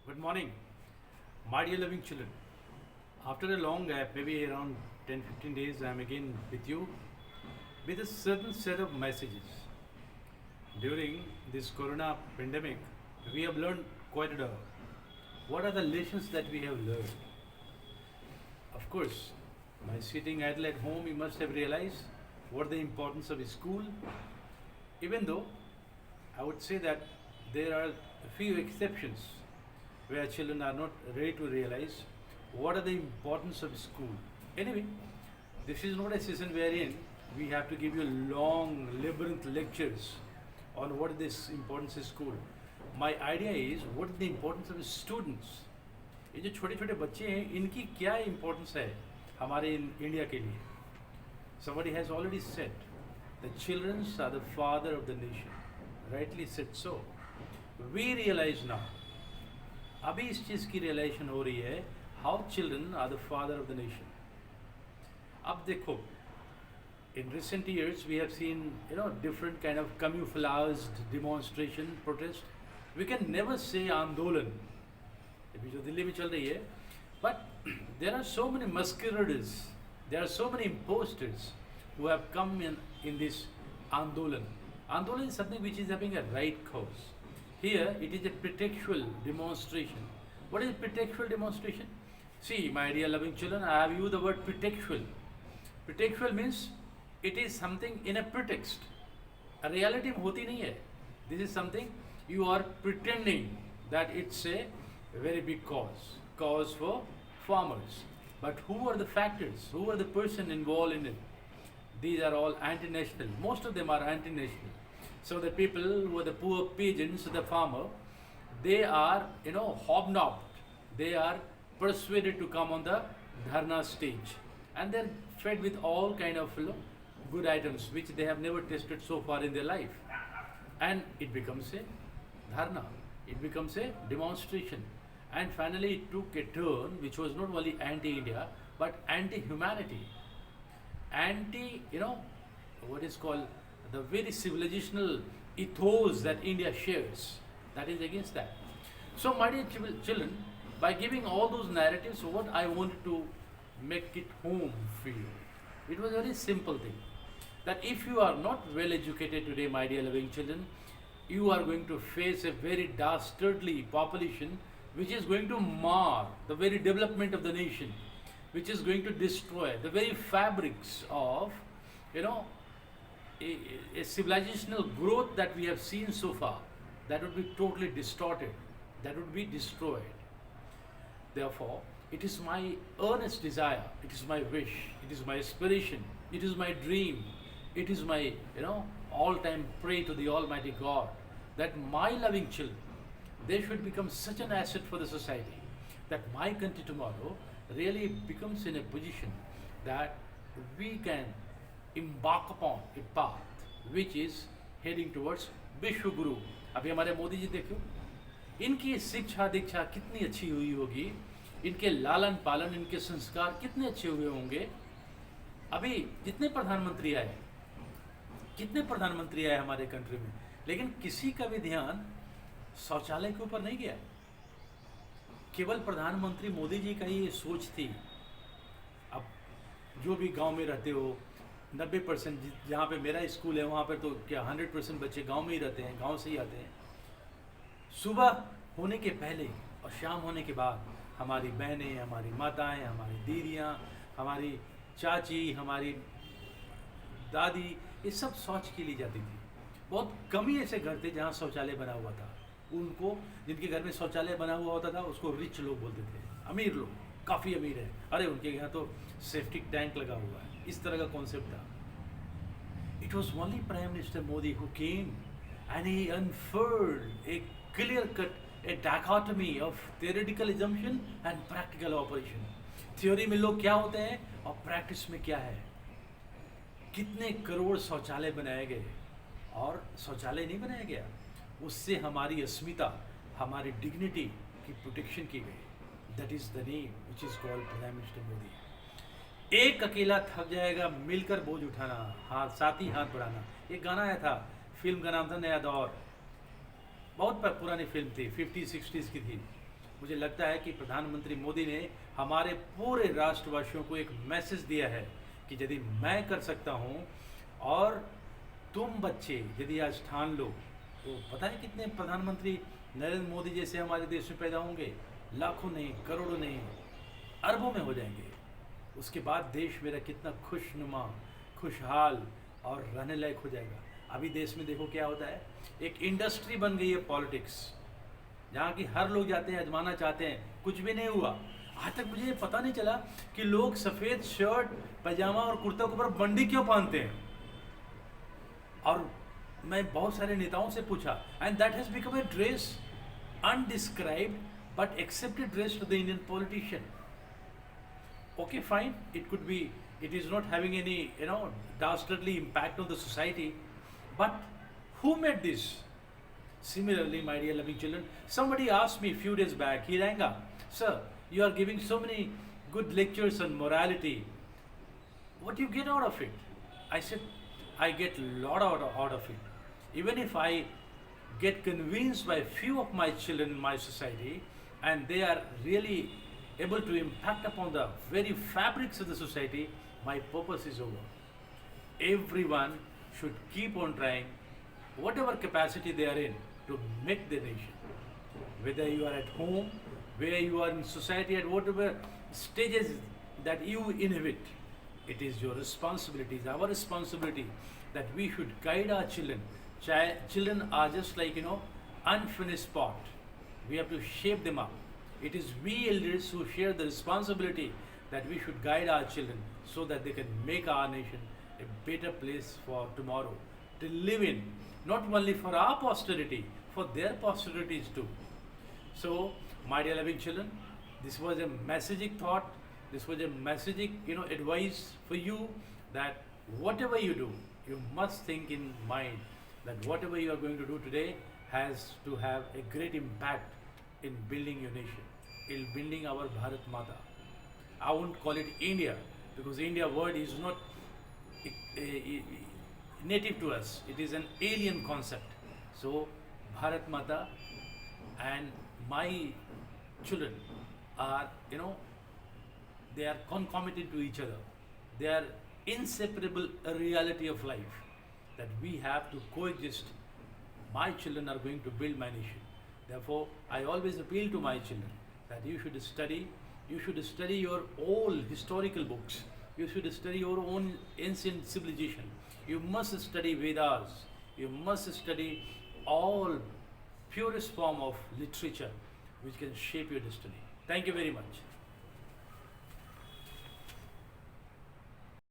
Good morning, my dear loving children. After a long gap, maybe around 10-15 days, I am again with you with a certain set of messages. During this corona pandemic, we have learned quite a lot. What are the lessons that we have learned? Of course, by sitting idle at home, you must have realized what the importance of school, even though I would say that there are a few exceptions where children are not ready to realize what are the importance of school. Anyway, this is not a session wherein we have to give you long labyrinth lectures on what is this importance of school. My idea is what is the importance of students. ये जो छोटे छोटे बच्चे हैं इनकी क्या importance है हमारे इंडिया के लिए. Somebody has already said the children are the father of the nation. Rightly said so. We realize now. अभी इस चीज़ की रियलाइजेशन हो रही है how children are the father of the nation. अब देखो, in recent years we have seen different kind of camouflaged demonstration protest. We can never say आंदोलन अभी जो दिल्ली में चल रही है, but there are so many masqueraders, there are so many imposters who have come in this आंदोलन. Andolan is something which is having a right cause. Here it is a pretextual demonstration. What is pretextual demonstration? See, my dear loving children, I have used the word pretextual. Pretextual means it is something in a pretext. A reality में होती नहीं है. This is something you are pretending that it's a very big cause for farmers. But who are the factors? Who are the person involved in it? These are all anti-national. Most of them are anti-national. So the people who are the poor peasants, the farmer, they are, hobnobbed. They are persuaded to come on the dharna stage. And they're fed with all kind of good items which they have never tasted so far in their life. And it becomes a dharna. It becomes a demonstration. And finally it took a turn which was not only anti-India but anti-humanity. What is called the very civilizational ethos that India shares. That is against that. So, my dear children, by giving all those narratives, what I wanted to make it home for you. It was a very simple thing. That if you are not well educated today, my dear loving children, you are going to face a very dastardly population which is going to mar the very development of the nation, which is going to destroy the very fabrics of, a civilizational growth that we have seen so far. That would be totally distorted. That would be destroyed. Therefore, it is my earnest desire, it is my wish, it is my aspiration, it is my dream, it is my, all-time pray to the Almighty God that my loving children, they should become such an asset for the society that my country tomorrow really becomes in a position that we can embark upon a path which is heading towards विश्व गुरु. अभी हमारे मोदी जी देखो, इनकी शिक्षा दीक्षा कितनी अच्छी हुई होगी, इनके लालन पालन, इनके संस्कार कितने अच्छे हुए होंगे. अभी कितने प्रधानमंत्री आए हमारे कंट्री में, लेकिन किसी का भी ध्यान शौचालय के ऊपर नहीं गया. केवल प्रधानमंत्री मोदी जी का ही ये सोच थी. अब जो भी गांव में रहते हो, 90% जहाँ पे मेरा स्कूल है वहाँ पर तो क्या 100% बच्चे गांव में ही रहते हैं, गांव से ही आते हैं. सुबह होने के पहले और शाम होने के बाद हमारी बहनें, हमारी माताएं, हमारी दीदियाँ, हमारी चाची, हमारी दादी, ये सब शौच के लिए जाती थी. बहुत कम ही ऐसे घर थे जहाँ शौचालय बना हुआ था. उनको, जिनके घर में शौचालय बना हुआ होता था, उसको रिच लोग बोलते थे, अमीर लोग, काफ़ी अमीर है, अरे उनके यहाँ तो सेफ्टिक टैंक लगा हुआ है. इस तरह का कॉन्सेप्ट था. It was only prime minister Modi who came and he unfurled a clear cut, a dichotomy of theoretical assumption and practical operation. Theory में लोग क्या होते हैं और प्रैक्टिस में क्या है. कितने करोड़ शौचालय बनाए गए, और शौचालय नहीं बनाया गया, उससे हमारी अस्मिता, हमारी डिग्निटी की प्रोटेक्शन की गई. That is the name which is called prime minister Modi. एक अकेला थक जाएगा, मिलकर बोझ उठाना, हाथ साथ ही हाथ बढ़ाना. एक गाना आया था, फिल्म का नाम था नया दौर. बहुत पुरानी फिल्म थी, 50-60s की थी. मुझे लगता है कि प्रधानमंत्री मोदी ने हमारे पूरे राष्ट्रवासियों को एक मैसेज दिया है कि यदि मैं कर सकता हूँ और तुम बच्चे यदि आज ठान लो, तो पता है कितने प्रधानमंत्री नरेंद्र मोदी जैसे हमारे देश में पैदा होंगे? लाखों नहीं, करोड़ों नहीं, अरबों में हो जाएंगे। उसके बाद देश मेरा कितना खुशनुमा, खुशहाल और रहने लायक हो जाएगा। अभी देश में देखो क्या होता है, एक इंडस्ट्री बन गई है पॉलिटिक्स, जहाँ की हर लोग जाते हैं, आजमाना चाहते हैं, कुछ भी नहीं हुआ। आज तक मुझे ये पता नहीं चला कि लोग सफ़ेद शर्ट, पैजामा और कुर्ता के ऊपर बंडी क्यों पहनते हैं। और मैं बहुत सारे नेताओं से पूछा, and that has become a dress, undescribed but accepted dress to the Indian politician. Okay, fine, it could be, it is not having any, dastardly impact on the society, but who made this? Similarly, my dear loving children, somebody asked me a few days back, Hiranga, sir, you are giving so many good lectures on morality. What do you get out of it? I said, I get a lot out of it. Even if I get convinced by few of my children in my society, and they are really able to impact upon the very fabrics of the society, my purpose is over. Everyone should keep on trying, whatever capacity they are in, to make the nation. Whether you are at home, where you are in society, at whatever stages that you inhabit, it is your responsibility, it is our responsibility that we should guide our children. Children are just like, unfinished pot. We have to shape them up. It is we elders who share the responsibility that we should guide our children so that they can make our nation a better place for tomorrow to live in, not only for our posterity, for their posterities too. So, my dear loving children, this was a messaging thought, this was a messaging, advice for you, that whatever you do, you must think in mind that whatever you are going to do today has to have a great impact in building your nation, in building our Bharat Mata. I won't call it India, because India word is not native to us. It is an alien concept. So Bharat Mata and my children are, they are concomitant to each other. They are inseparable a reality of life that we have to coexist. My children are going to build my nation. Therefore, I always appeal to my children that you should study your old historical books. You should study your own ancient civilization. You must study Vedas. You must study all purest form of literature which can shape your destiny. Thank you very much.